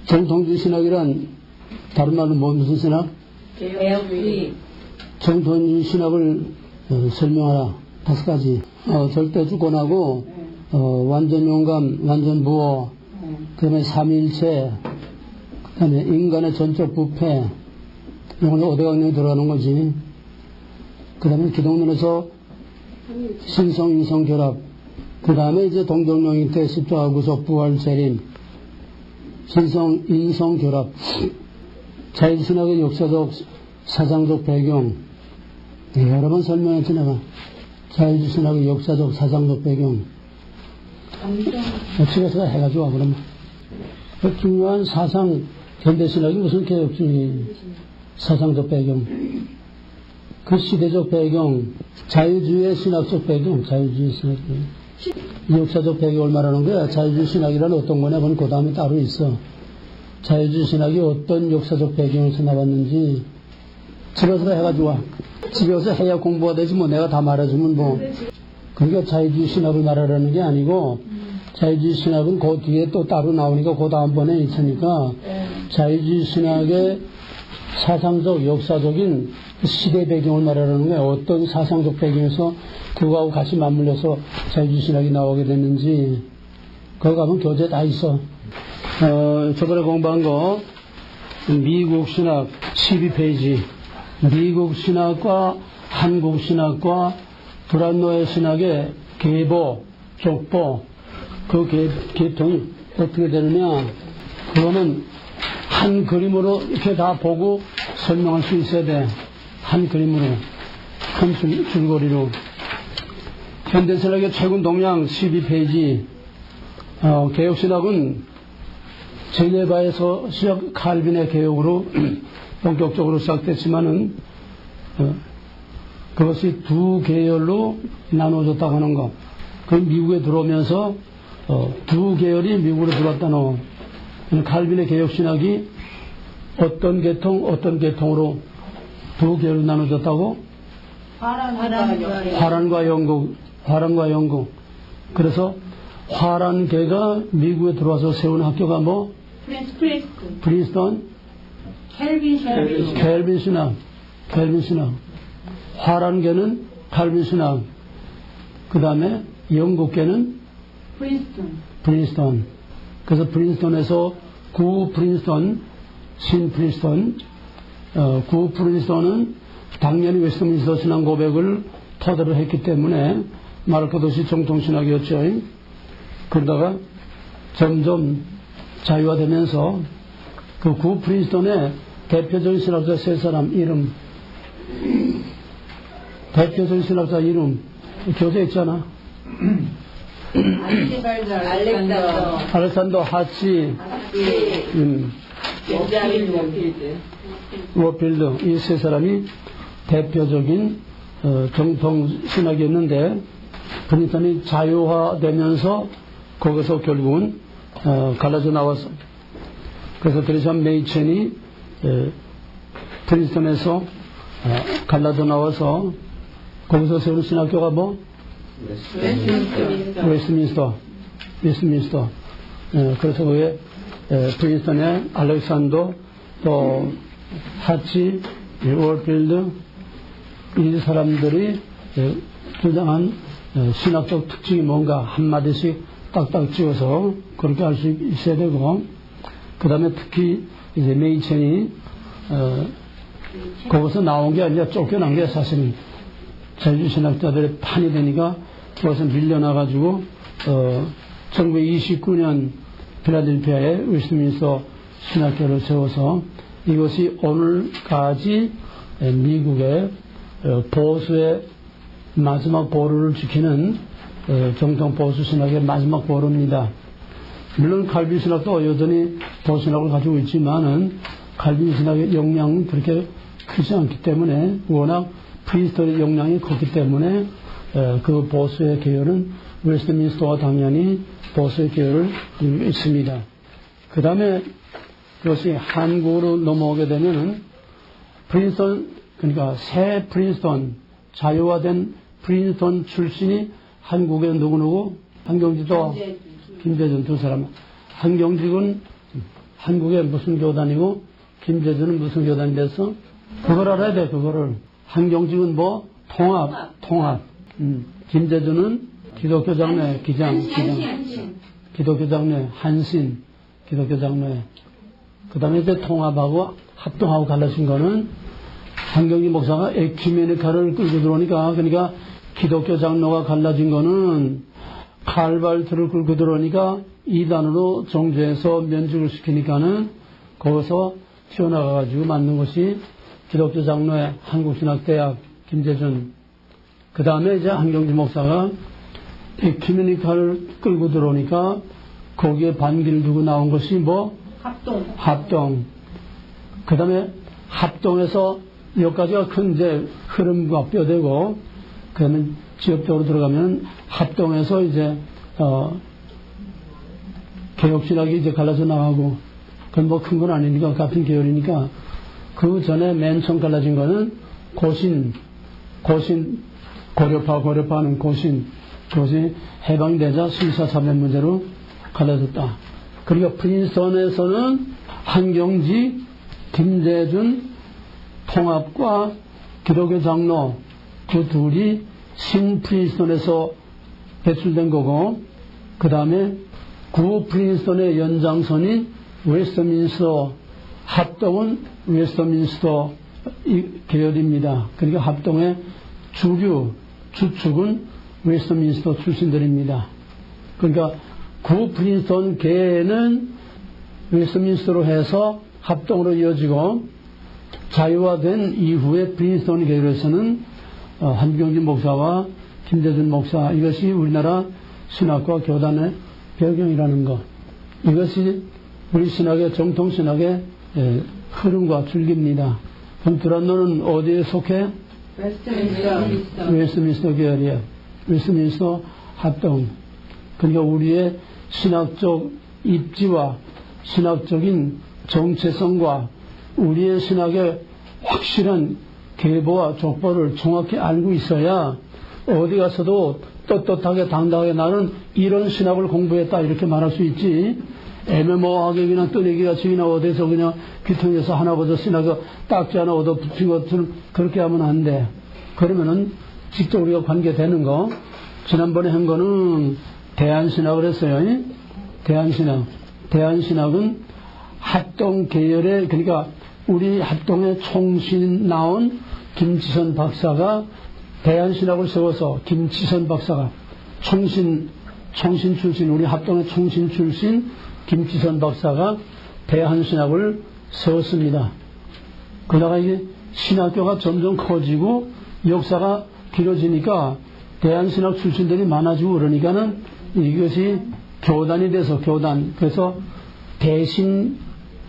정통주의 신학이란 다른 말로 무슨 신학? 개혁주의. 정통주의 신학을 설명하라. 5가지. 절대 주권하고 완전 용감, 완전 부호, 그 다음에 삼위일체, 그 다음에 인간의 전적 부패, 이건 5대 강령이 들어가는 거지. 그 다음에 기독론에서 신성, 인성 결합, 그 다음에 이제 동정령이 때 십자가 구속, 부활, 재림, 신성, 인성 결합, 자유신학의 역사적, 사상적 배경, 여러 번 설명했지 내가. 자유신학의 역사적, 사상적 배경. 집에서 해가지고 와, 그러면. 그 중요한 사상, 현대신학이 무슨 개혁주의 사상적 배경, 그 시대적 배경, 자유주의의 신학적 배경, 자유주의 신학 배경. 역사적 배경을 말하는 거야. 자유주의 신학이라는 어떤 거냐, 그건 그 다음에 따로 있어. 자유주의 신학이 어떤 역사적 배경에서 나왔는지 집에서 해가지고 와. 집에 와서 해야 공부가 되지 뭐 내가 다 말해주면 뭐. 그러니까 자유주의 신학을 말하라는 게 아니고 자유주의 신학은 그 뒤에 또 따로 나오니까 그 다음번에 있으니까 자유주의 신학의 사상적, 역사적인 시대 배경을 말하라는 거예요. 어떤 사상적 배경에서 그거하고 같이 맞물려서 자유주의 신학이 나오게 됐는지. 거기 가면 교재 다 있어. 저번에 공부한 거 미국 신학 12페이지. 미국 신학과 한국 신학과 브란노의 신학의 계보, 족보, 그 계통이 어떻게 되느냐. 그거는 한 그림으로 이렇게 다 보고 설명할 수 있어야 돼. 한 그림으로, 한 줄거리로. 현대신학의 최근 동향 12페이지. 개혁신학은 제네바에서 시작 칼빈의 개혁으로 본격적으로 시작됐지만은 그것이 두 계열로 나눠졌다고 하는 거. 그 미국에 들어오면서 두 계열이 미국으로 들어왔다는 칼빈의 개혁신학이 어떤 계통으로 두 계열로 나눠졌다고? 화란과 영국. 그래서 화란계가 미국에 들어와서 세운 학교가 뭐? 프린스턴? 켈빈 신학. 화란계는 칼빈 신학. 그 다음에 영국계는? 프린스턴. 그래서 프린스턴에서 구 프린스턴, 신 프린스턴, 구 프린스턴은 당연히 웨스트민스터 신앙 고백을 토대로 했기 때문에 말할 것 없이 정통신학이었죠. 그러다가 점점 자유화되면서 그 구 프린스턴의 대표적인 신학자 세 사람 이름, 대표적인 신학자 이름, 교재 있잖아. 알렉산더 하치, 워필드, 이 세 사람이 대표적인 정통신학이었는데 프린스턴이 자유화되면서 거기서 결국은 갈라져 나와서, 그래서 드레션 메이첸이 프린스턴에서 갈라져 나와서 거기서 세운 신학교가 뭐? 웨스트민스터. 그래서 왜 프린스턴의 알렉산더, 또 하치, 월필드, 이 사람들이 주장한 신학적 특징이 뭔가 한마디씩 딱딱 찍어서 그렇게 할 수 있어야 되고, 그 다음에 특히 이제 메이첸이 거기서 나온 게 아니라 쫓겨난 게 사실은 자유주의 신학자들의 판이 되니까 거기서 밀려나가지고 1929년 필라델피아에 웨스트민스터 신학교를 세워서 이것이 오늘까지 미국의 보수의 마지막 보루를 지키는 정통 보수 신학의 마지막 보루입니다. 물론 칼빈 신학도 여전히 보수 신학을 가지고 있지만은 칼빈 신학의 영향은 그렇게 크지 않기 때문에, 워낙 프린스턴의 영향이 컸기 때문에 그 보수의 계열은 웨스트민스터가 당연히 보수의 계열을 이루고 있습니다. 그 다음에 그것이 한국으로 넘어오게 되면은 프린스턴, 그러니까 새 프린스턴, 자유화된 프린스턴 출신이 한국에 누구누구? 한경직도 김대중 두 사람. 한국에 무슨 교단이고 김재준은 무슨 교단이 됐어? 그걸 알아야 돼. 그거를. 한경직은 뭐? 통합. 김재준은 기독교 장로회 기장. 기독교 장로회 한신. 기독교 장로회. 그 다음에 이제 통합하고 합동하고 갈라진 거는 한경직 목사가 에큐메니카를 끌고 들어오니까, 그러니까 기독교 장로가 갈라진 거는 칼발트를 끌고 들어오니까 이단으로 정죄해서 면직을 시키니까는 거기서 튀어나가가지고 만든 것이 기독교 장로회 한국신학대학 김재준. 그 다음에 이제 한경직 목사가 에큐메니카를 끌고 들어오니까 거기에 반기를 두고 나온 것이 뭐? 합동. 그 다음에 합동에서 여기까지가 큰 이제 흐름과 뼈대고, 그러면 지역적으로 들어가면 합동에서 이제, 개혁신학이 이제 갈라져 나가고, 그건 뭐 큰 건 아니니까, 같은 계열이니까, 그 전에 맨 처음 갈라진 거는 고신, 고려파하는 그것이 해방되자 순사차별 문제로 갈라졌다. 그러니까 프린스턴에서는 한경직, 김재준, 통합과 기독교 장로 그 둘이 신프린스턴에서 배출된 거고, 그 다음에 구 프린스턴의 연장선인 웨스트민스터, 합동은 웨스트민스터 계열입니다. 그러니까 합동의 주축은 웨스트민스터 출신들입니다. 그러니까 구 프린스턴 계는 웨스트민스터로 해서 합동으로 이어지고, 자유화된 이후에 프린스턴 계열에서는 한경직 목사와 김재준 목사, 이것이 우리나라 신학과 교단의 배경이라는 것. 이것이 우리 신학의 정통 신학의 흐름과 줄기입니다. 그럼 두란노는 어디에 속해? 웨스트민스터 계열이에요. 웨스트민스터 합동. 그러니까 우리의 신학적 입지와 신학적인 정체성과 우리의 신학의 확실한 계보와 족보를 정확히 알고 있어야 어디 가서도 떳떳하게 당당하게 나는 이런 신학을 공부했다 이렇게 말할 수 있지. 애매모호하게 그냥 떠내기같이 그냥 어디서 그냥 귀퉁이에서 하나 보자 신학을 딱지 하나 얻어 붙인 것처럼 그렇게 하면 안 돼. 그러면은 직접 우리가 관계되는 거. 지난번에 한 거는 대한신학을 했어요. 대한신학은 합동 계열의, 그러니까 우리 합동의 총신 나온 김치선 박사가 대한신학을 세워서, 김치선 박사가 총신 출신, 우리 합동의 총신 출신 김치선 박사가 대한신학을 세웠습니다. 그러다가 이게 신학교가 점점 커지고 역사가 길어지니까 대한신학 출신들이 많아지고 그러니까는 이것이 교단이 돼서 그래서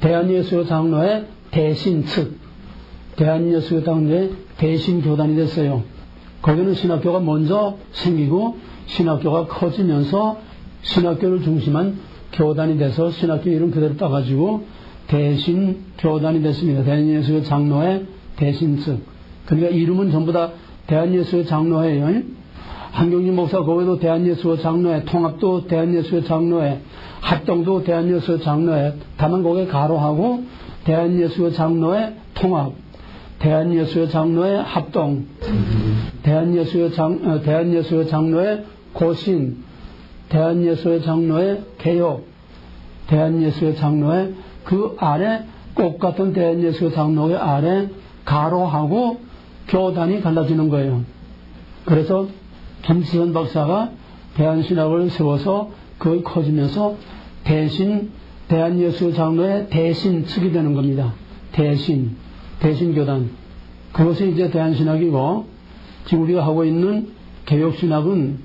대한예수교 장로의 대신 측, 대한예수교 장로의 대신 교단이 됐어요. 거기는 신학교가 먼저 생기고 신학교가 커지면서 신학교를 중심한 교단이 돼서 신학교 이름 그대로 따가지고 대신 교단이 됐습니다. 대한예수교 장로의 대신 측. 그러니까 이름은 전부 다 대한예수교 장로회예요. 한경직 목사 거기도 대한예수교 장로회, 통합도 대한예수교 장로회, 합동도 대한예수교 장로회, 다만 거기에 가로하고 대한예수교 장로회 통합, 대한예수교 장로회 합동, 대한예수교 장로회 고신, 대한예수교 장로회 개혁, 대한예수교 장로회 그 아래 꽃 같은 대한예수교 장로회 아래 가로하고 교단이 갈라지는 거예요. 그래서 김치선 박사가 대한신학을 세워서 거의 커지면서 대한예수교 장로의 대신 측이 되는 겁니다. 대신교단. 그것이 이제 대한신학이고, 지금 우리가 하고 있는 개혁신학은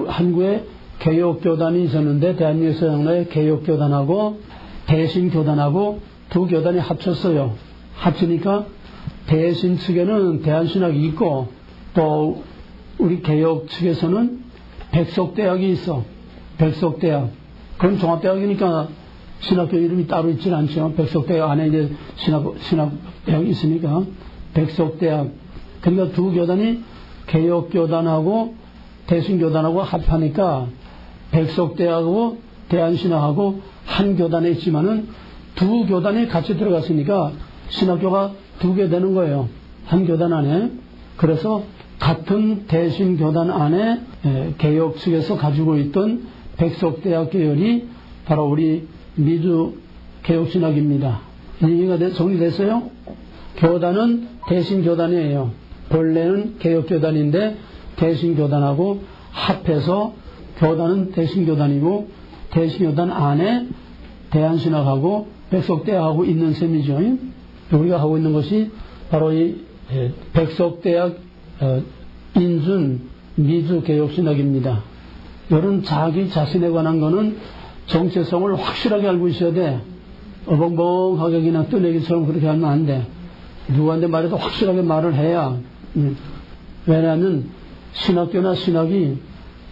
한국에 개혁교단이 있었는데 대한예수교 장로의 개혁교단하고 대신교단하고 두 교단이 합쳤어요. 합치니까 대신 측에는 대한신학이 있고 또 우리 개혁 측에서는 백석대학이 있어. 백석대학. 그건 종합대학이니까 신학교 이름이 따로 있진 않죠. 백석대학 안에 이제 신학대학이 있으니까 백석대학. 그러니까 두 교단이 개혁교단하고 대신교단하고 합하니까 백석대학하고 대한신학하고 한 교단에 있지만은 두 교단이 같이 들어갔으니까 신학교가 두 개 되는 거예요. 한 교단 안에. 그래서 같은 대신교단 안에 개혁 측에서 가지고 있던 백석대학 계열이 바로 우리 미주 개혁신학입니다. 이해가 정리됐어요? 교단은 대신교단이에요. 본래는 개혁교단인데 대신교단하고 합해서 교단은 대신교단이고 대신교단 안에 대한신학하고 백석대학하고 있는 셈이죠. 우리가 하고 있는 것이 바로 이 백석대학 인준 미주개혁신학입니다. 여러분 자기 자신에 관한 거는 정체성을 확실하게 알고 있어야 돼. 어벙벙하게 그냥 뜨내기처럼 그렇게 하면 안 돼. 누구한테 말해도 확실하게 말을 해야. 왜냐하면 신학교나 신학이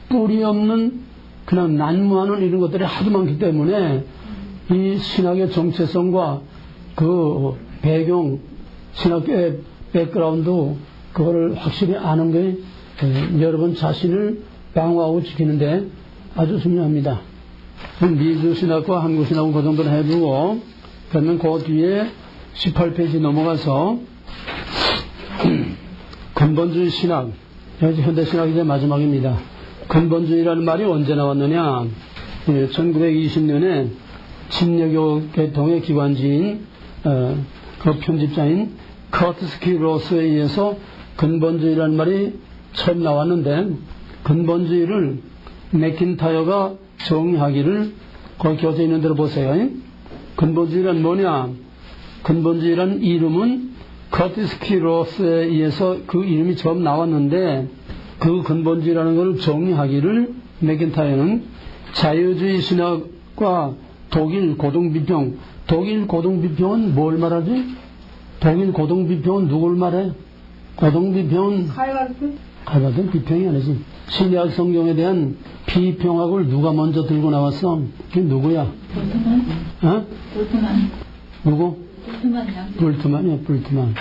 뿌리 없는 그냥 난무하는 이런 것들이 하도 많기 때문에 이 신학의 정체성과 그 배경, 신학교의 백그라운드 그거를 확실히 아는 게 여러분 자신을 방어하고 지키는데 아주 중요합니다. 미주신학과 한국신학은 그 정도로 해두고 그러면 그 뒤에 18페이지 넘어가서 근본주의 신학, 여기 현대신학이 이제 마지막입니다. 근본주의라는 말이 언제 나왔느냐? 1920년에 침례교 계통의 기관지인 그 편집자인 커트스키 로스에 의해서 근본주의라는 말이 처음 나왔는데 근본주의를 맥킨타이어가 정의하기를 거기 교재 있는 대로 보세요. 근본주의란 뭐냐? 근본주의란 이름은 커트스키 로스에 의해서 그 이름이 처음 나왔는데 그 근본주의라는 것을 정의하기를 맥킨타이어는 자유주의 신학과 독일 고등비평, 독일 고등비평은 뭘 말하지? 독일 고등비평은 누굴 말해? 고등비평은 칼바르트 비평이 아니지. 신약 성경에 대한 비평학을 누가 먼저 들고 나왔어? 그게 누구야? 볼트만. 어? 볼트만. 누구? 볼트만이야. 볼트만이야, 볼트만.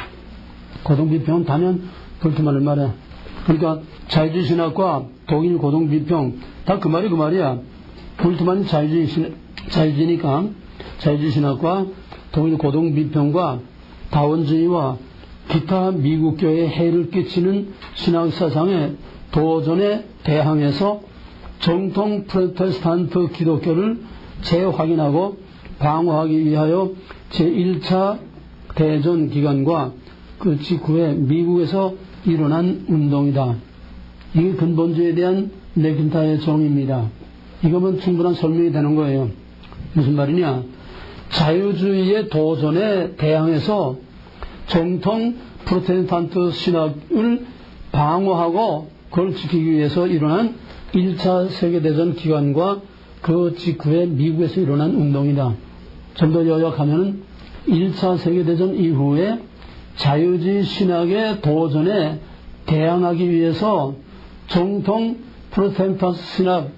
고등비평은 단연 볼트만을 말해. 그러니까 자유주의 신학과 독일 고등비평 다 그 말이 그 말이야. 볼트만이 자유주의니까 자유주의 신학과 독일 고등비평과 다원주의와 기타 미국교회에 해를 끼치는 신학사상의 도전에 대항해서 정통 프로테스탄트 기독교를 재확인하고 방어하기 위하여 제1차 대전 기간과 그 직후에 미국에서 일어난 운동이다. 이게 근본주의에 대한 맥킨타이어의 정의입니다. 이거면 충분한 설명이 되는 거예요. 무슨 말이냐? 자유주의의 도전에 대항해서 정통 프로테스탄트 신학을 방어하고 그걸 지키기 위해서 일어난 1차 세계대전 기간과 그 직후에 미국에서 일어난 운동이다. 좀 더 요약하면 1차 세계대전 이후에 자유주의 신학의 도전에 대항하기 위해서 정통 프로테스탄트 신학,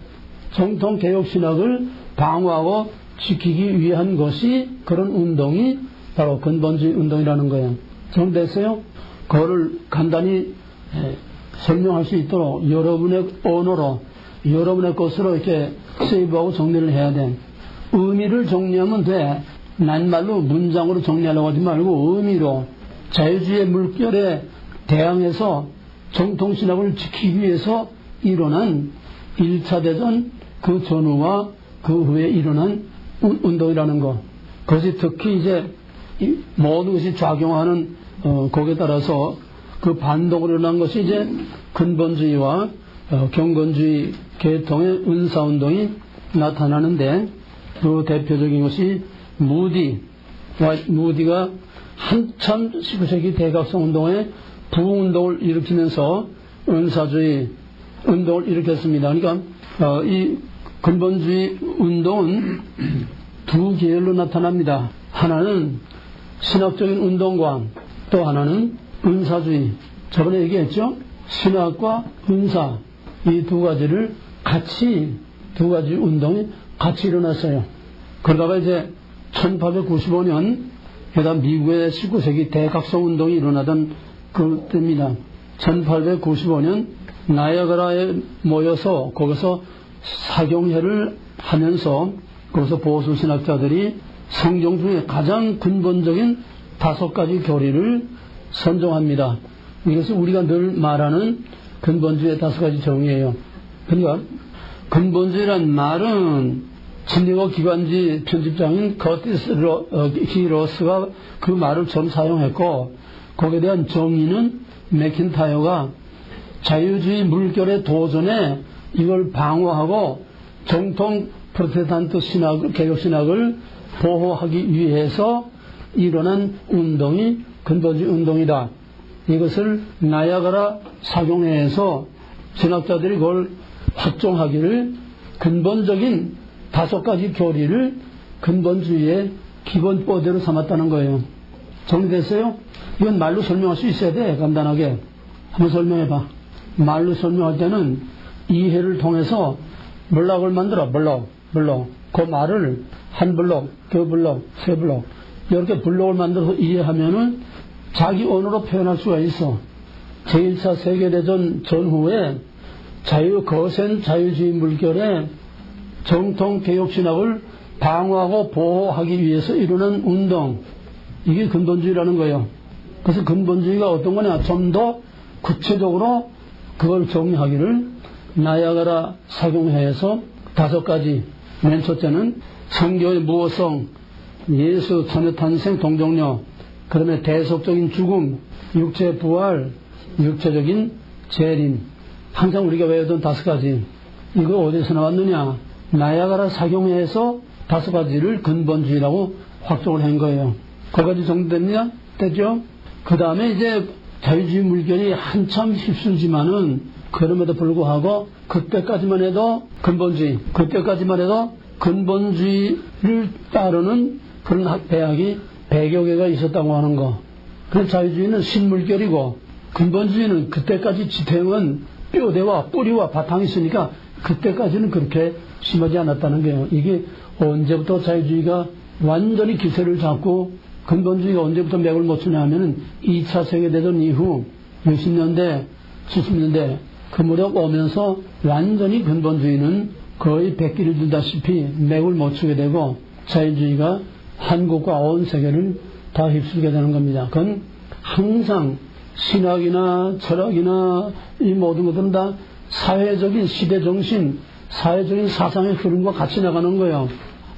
정통 개혁 신학을 방어하고 지키기 위한 것이 그런 운동이 바로 근본주의 운동이라는 거예요. 정됐어요? 그거를 간단히 설명할 수 있도록 여러분의 언어로, 여러분의 것으로 이렇게 세이브하고 정리를 해야 돼. 의미를 정리하면 돼. 낱말로 문장으로 정리하려고 하지 말고 의미로 자유주의 물결에 대항해서 정통신학을 지키기 위해서 일어난 1차 대전 그 전후와 그 후에 일어난 운동이라는 거. 그것이 특히 이제 모든 것이 작용하는 거기에 따라서 그 반동으로 일어난 것이 이제 근본주의와 경건주의 계통의 은사운동이 나타나는데 그 대표적인 것이 무디가 한참 19세기 대각성 운동에 부흥운동을 일으키면서 은사주의 운동을 일으켰습니다. 그러니까 이 근본주의 운동은 두 계열로 나타납니다. 하나는 신학적인 운동과 또 하나는 은사주의. 저번에 얘기했죠? 신학과 은사 이 두 가지를 같이 두 가지 운동이 같이 일어났어요. 그러다가 이제 1895년 그다음 미국의 19세기 대각성 운동이 일어나던 그때입니다. 1895년 나이아가라에 모여서 거기서 사경회를 하면서 거기서 보수 신학자들이 성경 중에 가장 근본적인 5가지 교리를 선정합니다. 이것은 우리가 늘 말하는 근본주의의 5가지 정의예요. 그러니까 근본주의란 말은 진리고 기관지 편집장인 커티스 히로스가 그 말을 처음 사용했고, 거기에 대한 정의는 맥킨타이어가 자유주의 물결의 도전에 이걸 방어하고 정통 프로테스탄트 신학, 개혁신학을 보호하기 위해서 일어난 운동이 근본주의 운동이다. 이것을 나야가라 사경회에서 신학자들이 그걸 확정하기를 근본적인 5가지 교리를 근본주의의 기본뽀대로 삼았다는 거예요. 정리됐어요? 이건 말로 설명할 수 있어야 돼. 간단하게 한번 설명해봐. 말로 설명할 때는 이해를 통해서 블록을 만들어. 블록. 그 말을 한 블록, 두 블록, 세 블록 이렇게 블록을 만들어서 이해하면은 자기 언어로 표현할 수가 있어. 제1차 세계대전 전후에 거센 자유주의 물결에 정통 개혁신학을 방어하고 보호하기 위해서 일어난 운동, 이게 근본주의라는 거예요. 그래서 근본주의가 어떤 거냐, 좀 더 구체적으로 그걸 정리하기를 나야가라 사경회에서 5가지, 맨 첫째는 성경의 무호성, 예수 천여탄생 동정녀, 그 다음에 대속적인 죽음, 육체 부활, 육체적인 재림, 항상 우리가 외우던 5가지. 이거 어디서 나왔느냐? 나야가라 사경회에서 5가지를 근본주의라고 확정을 한 거예요. 거기까지 정리됐냐? 됐죠? 그 다음에 이제 자유주의 물결이 한참 휩쓸지만은 그럼에도 불구하고 그때까지만 해도 근본주의를 따르는 그런 대학이 100여 개가 있었다고 하는 거. 그래서 자유주의는 신물결이고 근본주의는 그때까지 지탱은 뼈대와 뿌리와 바탕이 있으니까 그때까지는 그렇게 심하지 않았다는 거예요. 이게 언제부터 자유주의가 완전히 기세를 잡고 근본주의가 언제부터 맥을 못 추냐 하면은 2차 세계대전 이후 60년대, 70년대 그 무렵 오면서 완전히 근본주의는 거의 백기를 들다시피 맥을 못 추게 되고 자유주의가 한국과 온 세계를 다 휩쓸게 되는 겁니다. 그건 항상 신학이나 철학이나 이 모든 것들은 다 사회적인 시대정신, 사회적인 사상의 흐름과 같이 나가는 거예요.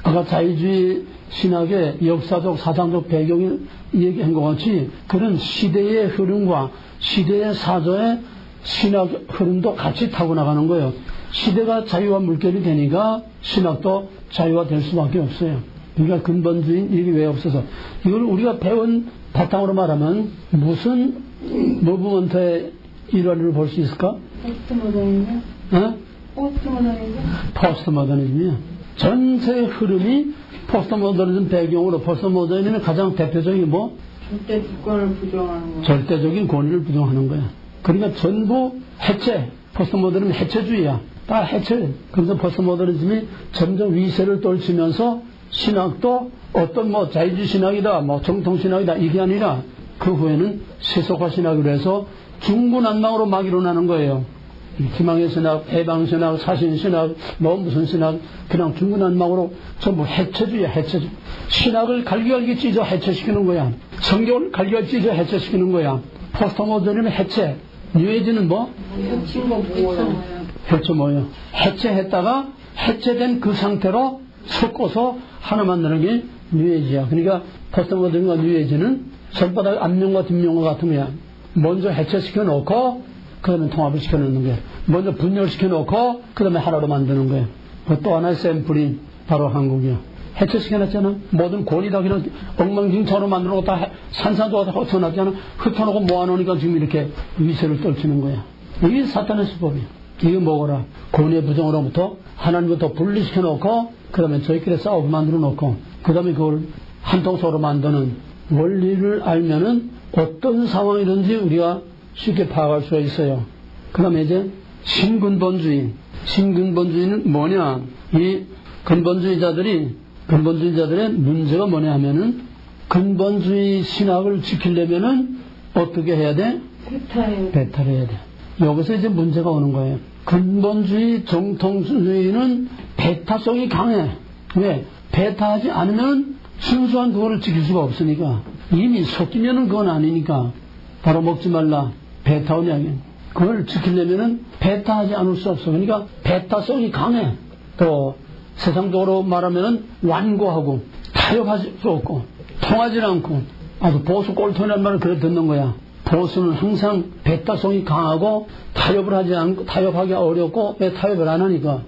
아까 자유주의 신학의 역사적, 사상적 배경을 얘기한 것 같이 그런 시대의 흐름과 시대의 사조의 신학 흐름도 같이 타고 나가는 거예요. 시대가 자유와 물결이 되니까 신학도 자유화 될 수밖에 없어요. 그러니까 근본주의 이게 왜 없어서 이걸 우리가 배운 바탕으로 말하면 무슨 무브먼트의 일환을 볼 수 있을까? 포스트모더니즘? 포스트모더니즘이야. 전체 흐름이 포스트모더니즘 배경으로 포스트모더니즘의 가장 대표적인 뭐? 절대 주권을 부정하는 거야. 절대적인 권위를 부정하는 거야. 그러니까 전부 해체. 포스트모더니즘은 해체주의야. 다 해체. 그래서 포스트모더니즘이 점점 위세를 떨치면서 신학도 어떤 뭐 자유주의 신학이다, 뭐 정통 신학이다 이게 아니라 그 후에는 세속화 신학으로 해서 중구난방으로 막 일어나는 거예요. 희망의 신학, 해방 신학, 사신 신학, 뭐 무슨 신학, 그냥 중구난방으로 전부 해체주의야, 해체주의. 신학을 갈기갈기 찢어 해체시키는 거야. 성경을 갈기갈기 찢어 해체시키는 거야. 포스트모더니즘은 해체. 뉴에이지는 뭐? 해친 거 뭐야? 해체 뭐예요? 해체했다가 해체된 그 상태로 섞어서 하나 만드는 게 뉴에이지야. 그러니까 포스트모더니즘과 뉴에이지는 손바닥 앞면과 뒷면과 같은 거야. 먼저 해체시켜 놓고 그 다음에 통합을 시켜 놓는 거야. 먼저 분열시켜 놓고 그 다음에 하나로 만드는 거야. 또 하나의 샘플이 바로 한국이야. 해체시켜 놨잖아. 모든 권위 다 그냥 엉망진창으로 만들어 놓고 다 산산조각 다 흩어놨잖아. 흩어놓고 모아놓으니까 지금 이렇게 위세를 떨치는 거야. 이게 사탄의 수법이야. 이게 뭐거라. 권위의 부정으로부터 하나님부터 분리시켜 놓고 그 다음에 저희끼리 싸우고 만들어 놓고 그 다음에 그걸 한통속으로 만드는 원리를 알면은 어떤 상황이든지 우리가 쉽게 파악할 수가 있어요. 그 다음에 이제 신근본주의. 신근본주의는 뭐냐. 이 근본주의자들의 문제가 뭐냐 하면은 근본주의 신학을 지키려면은 어떻게 해야 돼? 배타를 해야 돼. 여기서 이제 문제가 오는 거예요. 근본주의, 정통주의는 배타성이 강해. 왜? 배타하지 않으면 순수한 그거를 지킬 수가 없으니까 이미 섞이면은 그건 아니니까 바로 먹지 말라. 베타오냐. 그걸 지키려면은 베타하지 않을 수 없어. 그러니까 베타성이 강해. 또 세상적으로 말하면은 완고하고 타협할 수 없고 통하지 않고 아주 보수 꼴통이라는 말을 그래 듣는 거야. 보수는 항상 베타성이 강하고 타협을 하지 않고 타협하기 어렵고 왜 타협을 안 하니까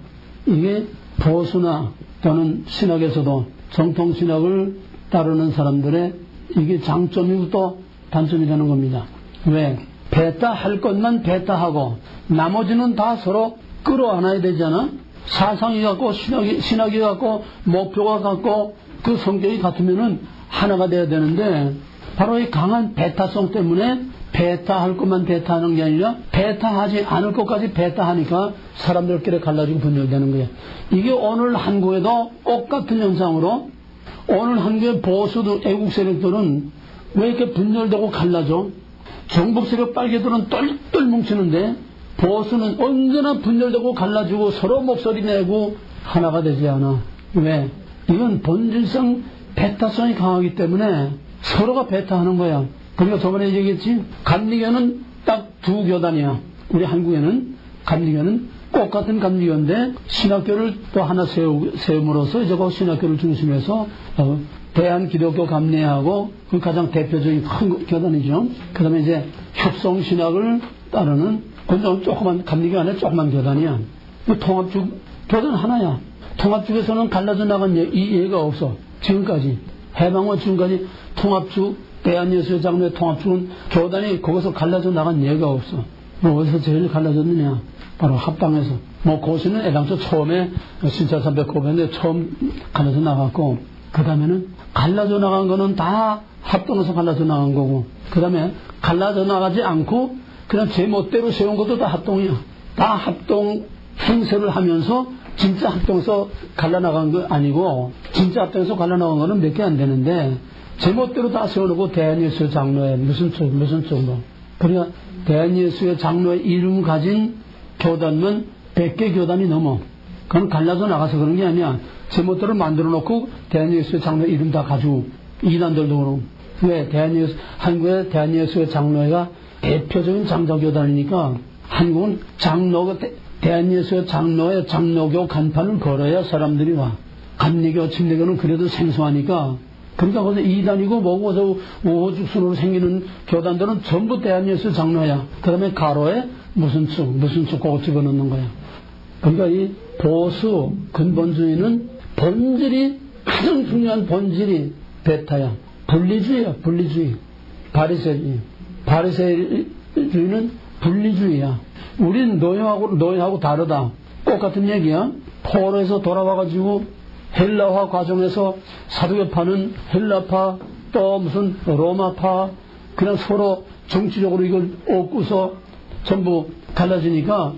이게 보수나 또는 신학에서도 정통신학을 따르는 사람들의 이게 장점이고 또 단점이 되는 겁니다. 왜? 베타 할 것만 베타하고 나머지는 다 서로 끌어안아야 되잖아. 사상이 같고 신학이 같고 목표가 같고 그 성격이 같으면은 하나가 돼야 되는데 바로 이 강한 베타성 때문에 베타 할 것만 베타하는 게 아니라 베타하지 않을 것까지 베타하니까 사람들끼리 갈라지고 분열되는 거예요. 이게 오늘 한국에도 똑같은 현상으로 오늘 한국의 보수 애국 세력들은 왜 이렇게 분열되고 갈라져? 정복 세력 빨개들은 똘똘 뭉치는데 보수는 언제나 분열되고 갈라지고 서로 목소리 내고 하나가 되지 않아. 왜? 이건 본질상 베타성이 강하기 때문에 서로가 베타하는 거야. 그러니까 저번에 얘기했지. 감리교는 딱 두 교단이야. 우리 한국에는 감리교는 똑같은 감리교인데 신학교를 또 하나 세움으로써 이제 그 신학교를 중심해서 대한기독교 감리하고 그 가장 대표적인 큰 교단이죠. 그 다음에 이제 협성신학을 따르는 그건 조그만 감리교 안에 조그만 교단이야. 통합주 교단 하나야. 통합주에서는 갈라져 나간 이 예가 없어. 지금까지 해방후 지금까지 통합주 대한예수의 장로의 통합주는 교단이 거기서 갈라져 나간 예가 없어. 뭐 어디서 제일 갈라졌느냐? 바로 합당에서. 뭐 고시는 애당초 처음에 신차삼백 고백인데 처음 갈라져 나갔고 그 다음에는 갈라져 나간 거는 다 합동에서 갈라져 나간 거고 그 다음에 갈라져 나가지 않고 그냥 제 멋대로 세운 것도 다 합동이야. 다 합동 행세를 하면서 진짜 합동에서 갈라나간 거 아니고 진짜 합동에서 갈라나간 거는 몇 개 안 되는데 제멋대로 다 세워놓고 대한예수의 장로에 무슨 쪽으로 그러니까 대한예수의 장로의 이름 가진 교단은 100개 교단이 넘어. 그건 갈라져 나가서 그런 게 아니야. 제멋대로 만들어 놓고 대한예수의 장로의 이름 다 가지고 이단들도 그러고. 왜? 한국의 대한예수의 장로회가 대표적인 장자교단이니까 한국은 장로가 대한예수의 장로회 장로교 간판을 걸어야 사람들이 와. 감리교, 침례교는 그래도 생소하니까 그러니까 거기서 이단이고 뭐고 저 우호죽순으로 생기는 교단들은 전부 대한예수 장로야. 그 다음에 가로에 무슨 축 그거 집어넣는 거야. 그러니까 이 보수 근본주의는 본질이 가장 중요한 본질이 베타야. 분리주의야. 분리주의. 바리새주의는 분리주의야. 우린 노예하고 다르다. 똑같은 얘기야. 포로에서 돌아와가지고 헬라화 과정에서 사두개파는 헬라파 또 무슨 로마파 그냥 서로 정치적으로 이걸 얻고서 전부 갈라지니까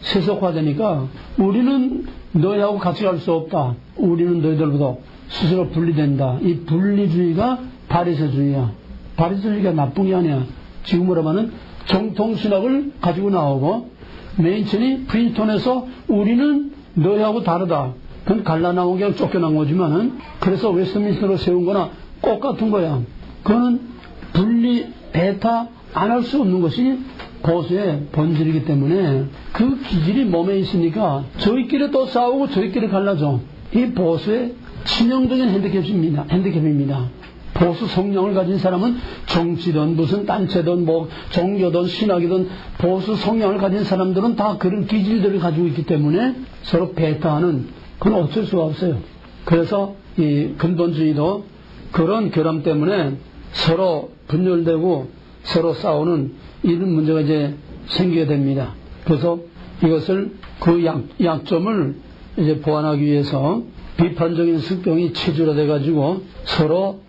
세속화되니까 우리는 너희하고 같이 갈 수 없다. 우리는 너희들보다 스스로 분리된다. 이 분리주의가 바리새주의야. 바리새주의가 나쁜 게 아니야. 지금으로 말하면 정통신학을 가지고 나오고 메인천이 프린스턴에서 우리는 너희하고 다르다. 그건 갈라나온 게 쫓겨난 거지만은 그래서 웨스트민스터로 세운 거나 똑같은 거야. 그거는 분리, 베타 안 할 수 없는 것이 보수의 본질이기 때문에 그 기질이 몸에 있으니까 저희끼리 또 싸우고 저희끼리 갈라져. 이 보수의 치명적인 핸디캡입니다. 보수 성령을 가진 사람은 정치든 무슨 단체든 뭐 종교든 신학이든 보수 성령을 가진 사람들은 다 그런 기질들을 가지고 있기 때문에 서로 베타하는 그건 어쩔 수가 없어요. 그래서 이 근본주의도 그런 결함 때문에 서로 분열되고 서로 싸우는 이런 문제가 이제 생기게 됩니다. 그래서 이것을 그 약점을 이제 보완하기 위해서 비판적인 성격이 체질화돼 가지고 서로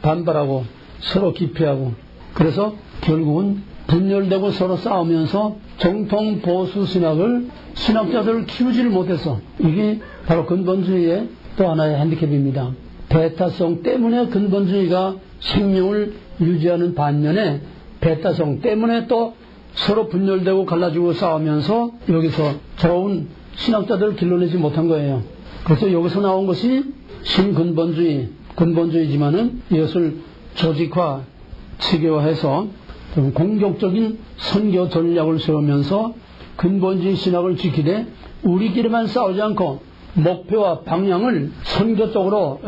반발하고 서로 기피하고 그래서 결국은 분열되고 서로 싸우면서 정통 보수 신학을 신학자들을 키우지를 못해서 이게 바로 근본주의의 또 하나의 핸디캡입니다. 베타성 때문에 근본주의가 생명을 유지하는 반면에 베타성 때문에 또 서로 분열되고 갈라지고 싸우면서 여기서 좋은 신학자들을 길러내지 못한 거예요. 그래서 여기서 나온 것이 근본주의지만은 이것을 조직화, 체계화해서 좀 공격적인 선교 전략을 세우면서 근본주의 신학을 지키되 우리끼리만 싸우지 않고 목표와 방향을 선교 쪽으로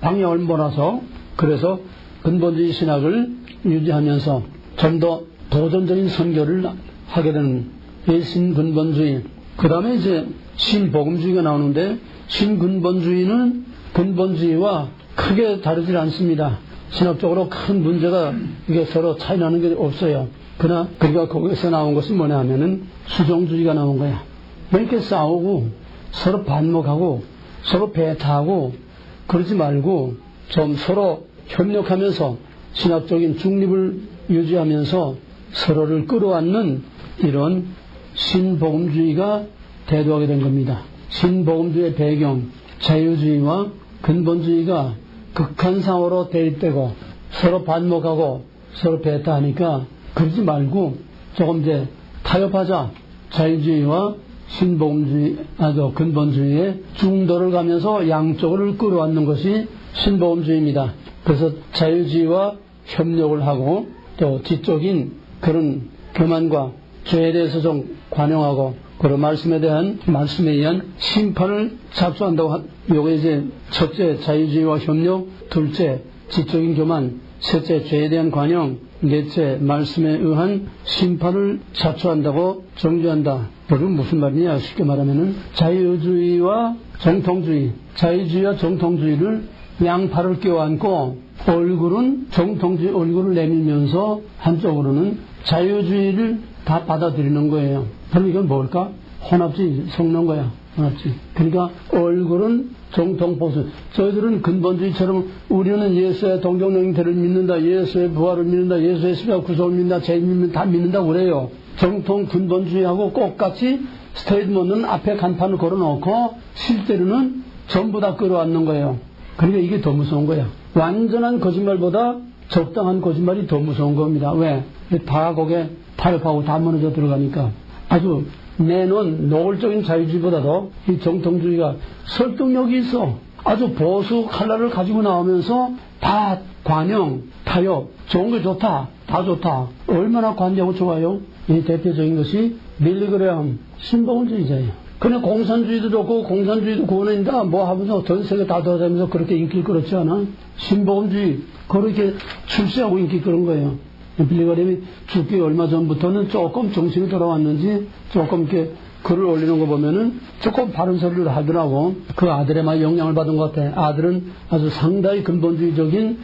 방향을 몰아서 그래서 근본주의 신학을 유지하면서 좀 더 도전적인 선교를 하게 되는 신근본주의. 그 다음에 이제 신복음주의가 나오는데 신근본주의는 근본주의와 크게 다르지 않습니다. 신학적으로 큰 문제가 이게 서로 차이 나는 게 없어요. 그러니까 거기서 나온 것이 뭐냐 하면은 수종주의가 나온 거야. 이렇게 싸우고 서로 반목하고 서로 배타하고 그러지 말고 좀 서로 협력하면서 신학적인 중립을 유지하면서 서로를 끌어안는 이런 신복음주의가 대두하게 된 겁니다. 신복음주의의 배경, 자유주의와 근본주의가 극한상으로 대립되고 서로 반목하고 서로 배타하니까 그러지 말고 조금 이제 타협하자. 자유주의와 신복음주의, 근본주의의 중도를 가면서 양쪽을 끌어안는 것이 신복음주의입니다. 그래서 자유주의와 협력을 하고 또 지적인 그런 교만과 죄에 대해서 좀 관용하고 그런 말씀에 의한 심판을 자초한다고 요게 이제 첫째 자유주의와 협력, 둘째 지적인 교만, 셋째 죄에 대한 관용, 넷째 말씀에 의한 심판을 자초한다고 정죄한다. 여러분 무슨 말이냐? 쉽게 말하면은 자유주의와 정통주의, 자유주의와 정통주의를 양팔을 껴안고 얼굴은 정통주의 얼굴을 내밀면서 한쪽으로는 자유주의를 다 받아들이는 거예요. 그럼 이건 뭘까? 혼합주의 섞는 거야. 혼합주의. 그러니까 얼굴은 정통보수. 저희들은 근본주의처럼 우리는 예수의 동정능태를 믿는다. 예수의 부활을 믿는다. 예수의 십자가 구속을 믿는다. 죄 믿는다. 다 믿는다 그래요. 정통 근본주의하고 똑같이 스테이트먼트는 앞에 간판을 걸어놓고 실제로는 전부 다 끌어안는 거예요. 그러니까 이게 더 무서운 거야. 완전한 거짓말보다 적당한 거짓말이 더 무서운 겁니다. 왜? 다 거기에 타협하고 다 무너져 들어가니까. 아주 내놓은 노골적인 자유주의보다도 이 정통주의가 설득력이 있어. 아주 보수 칼날을 가지고 나오면서 다 관용, 타협, 좋은 게 좋다, 다 좋다. 얼마나 관대하고 좋아요? 이 대표적인 것이 밀리그레엄 신복음주의자예요. 그냥 공산주의도 좋고 공산주의도 구원한다 뭐 하면서 전 세계 다 돌아다니면서 그렇게 인기를 끌었지 않아? 신복음주의 그렇게 출세하고 인기 끌은 거예요. 빌리그레엄이 죽기 얼마 전부터는 조금 정신이 돌아왔는지 조금 이렇게 글을 올리는 거 보면은 조금 바른 소리를 하더라고. 그 아들에 많이 영향을 받은 것 같아. 아들은 아주 상당히 근본주의적인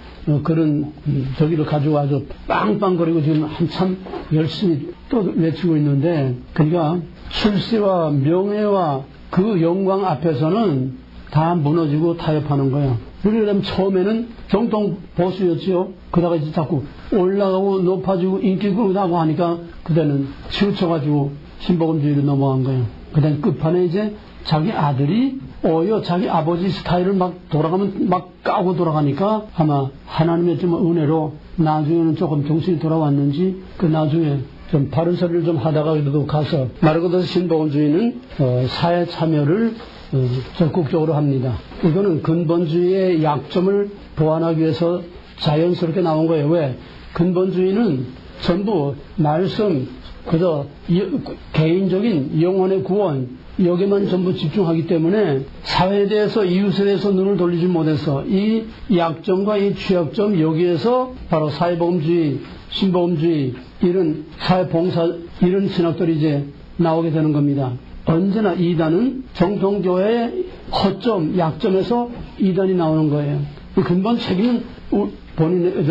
그런 저기를 가지고 아주 빵빵거리고 지금 한참 열심히 또 외치고 있는데, 그러니까 출세와 명예와 그 영광 앞에서는 다 무너지고 타협하는 거예요. 그러려면 처음에는 정통 보수였지요. 그러다가 이제 자꾸 올라가고 높아지고 인기 끌고 하니까 그때는 치우쳐가지고 신복음주의로 넘어간 거예요. 그다음 끝판에 이제 자기 아들이 오히려 자기 아버지 스타일을 막 돌아가면 막 까고 돌아가니까 아마 하나님의 좀 은혜로 나중에는 조금 정신이 돌아왔는지 그 나중에 좀 바른 소리를 좀 하다가 그래도 가서 말 그대로 신복음주의는 사회 참여를 적극적으로 합니다. 이거는 근본주의의 약점을 보완하기 위해서 자연스럽게 나온 거예요. 왜? 근본주의는 전부 말씀, 그저 개인적인 영혼의 구원, 여기만 전부 집중하기 때문에 사회에 대해서, 이웃에 대해서 눈을 돌리지 못해서 이 약점과 이 취약점, 여기에서 바로 사회복음주의, 신복음주의, 이런 사회봉사, 이런 신학들이 이제 나오게 되는 겁니다. 언제나 이단은 정통교회의 허점, 약점에서 이단이 나오는 거예요. 근본 책임은 본인의,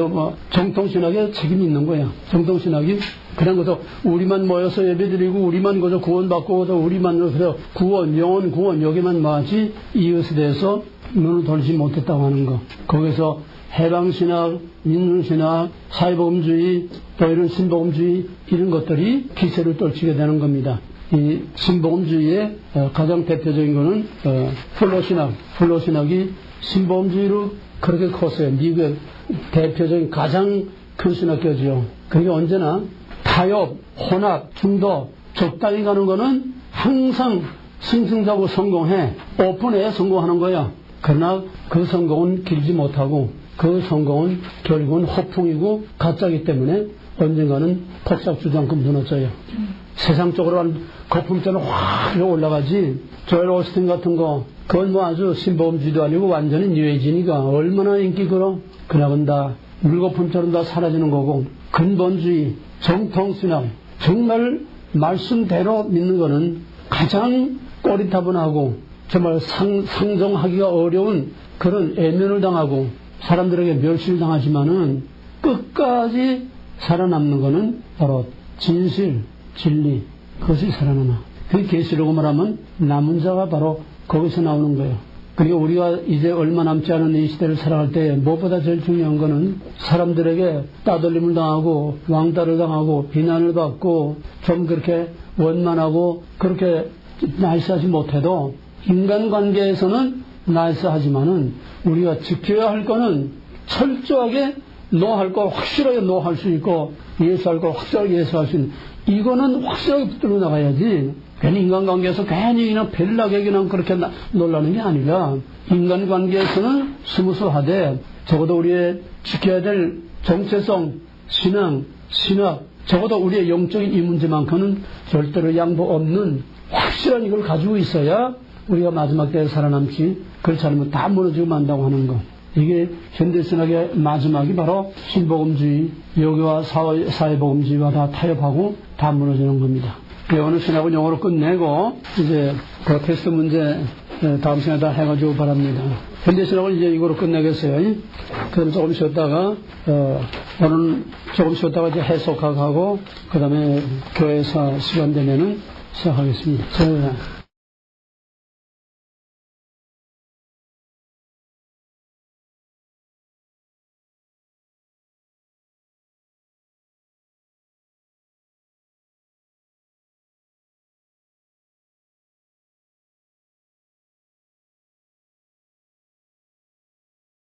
정통신학에 책임이 있는 거야. 정통신학이 그런 것도 우리만 모여서 예배드리고 우리만 거저 구원받고 우리만 그래서 구원, 영혼 구원 여기만 모았지 이웃에 대해서 눈을 돌리지 못했다고 하는 거. 거기서 해방신학, 민중신학, 사회복음주의, 또 이런 신복음주의 이런 것들이 기세를 떨치게 되는 겁니다. 이 신복음주의의 가장 대표적인 거는 플로신학이 신복음주의로 그렇게 컸어요. 미국의 대표적인 가장 큰 신학교죠. 그러니까 언제나 타협, 혼합, 중도, 적당히 가는 거는 항상 승승자고 성공해. 오픈해야 성공하는 거야. 그러나 그 성공은 길지 못하고 그 성공은 결국은 허풍이고 가짜이기 때문에 언젠가는 폭삭 주저앉고 무너져요. 세상적으로 한 거품처럼 확 올라가지. 조엘 오스틴 같은 거 그건 뭐 아주 신보험주의도 아니고 완전히 뉴에이지니까 얼마나 인기 끌어. 그나건 다 물거품처럼 다 사라지는 거고 근본주의, 정통신앙 정말 말씀대로 믿는 거는 가장 꼬리타분하고 정말 상정하기가 어려운 그런 애면을 당하고 사람들에게 멸시를 당하지만은 끝까지 살아남는 거는 바로 진실, 진리 그것이 살아남아. 그 계시라고 말하면 남은 자가 바로 거기서 나오는 거예요. 그리고 우리가 이제 얼마 남지 않은 이 시대를 살아갈 때 무엇보다 제일 중요한 거는 사람들에게 따돌림을 당하고 왕따를 당하고 비난을 받고 좀 그렇게 원만하고 그렇게 나이스하지 못해도 인간관계에서는 나이스하지만은 우리가 지켜야 할 거는 철저하게 노할 거 확실하게 노할 수 있고 예수할 거 확실하게 예수할 수 있는 이거는 확실하게 붙들고 나가야지. 괜히 인간관계에서 괜히 그냥 벨나게 그냥 그렇게 놀라는 게 아니라 인간관계에서는 스무스하되 적어도 우리의 지켜야 될 정체성, 신앙, 신학 적어도 우리의 영적인 이 문제만큼은 절대로 양보 없는 확실한 이걸 가지고 있어야 우리가 마지막 때에 살아남지. 그렇지 않으면 다 무너지고 만다고 하는 거. 이게 현대신학의 마지막이 바로 신복음주의, 여교와 사회복음주의와 다 타협하고 다 무너지는 겁니다. 오늘 신학은 영어로 끝내고 이제 그 테스트 문제 다음 시간에 다 해가지고 바랍니다. 현대신학은 이제 이거로 끝내겠어요. 그럼 조금 쉬었다가 오늘 조금 쉬었다가 이제 해석하고 그 다음에 교회사 시간 되면은 시작하겠습니다.